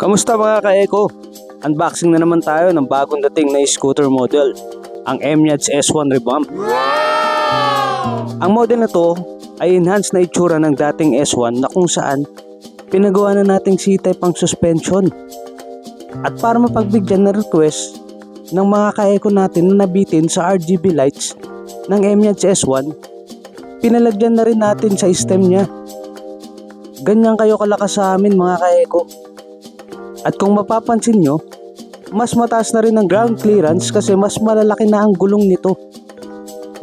Kamusta mga ka-Eco? Unboxing na naman tayo ng bagong dating na scooter model, ang Emiads S1 Revamp. Ang model na to ay enhanced na itsura ng dating S1 na kung saan pinagawa na nating C-type ang suspension. At para mapagbigyan na request ng mga ka-Eco natin na nabitin sa RGB lights ng Emiads S1, pinalagyan na rin natin sa stem niya. Ganyan kayo kalakas sa amin mga ka-Eco. At kung mapapansin nyo, mas mataas na rin ang ground clearance kasi mas malalaki na ang gulong nito,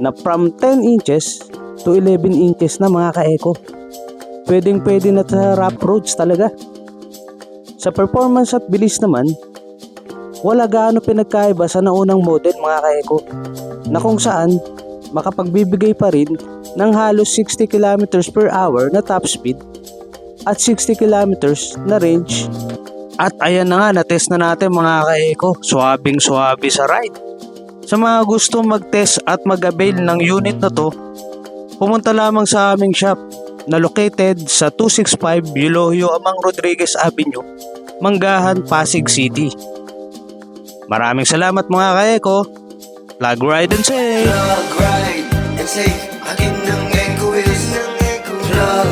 na from 10 inches to 11 inches na mga ka-Eco. Pwedeng pwede na sa rough roads talaga. Sa performance at bilis naman, wala gaano pinagkaiba sa naunang model mga ka-Eco, na kung saan makapagbibigay pa rin ng halos 60 km per hour na top speed at 60 km na range. At ayan na nga, na-test na natin mga ka-Eco, swabing-swabe sa ride. Sa mga gusto mag-test at mag-avail ng unit na to, pumunta lamang sa aming shop na located sa 265 Eulogio Amang Rodriguez Avenue, Manggahan, Pasig City. Maraming salamat mga ka-Eco. Plug ride and safe! Plug ride and safe. Akin ng Eco is Plug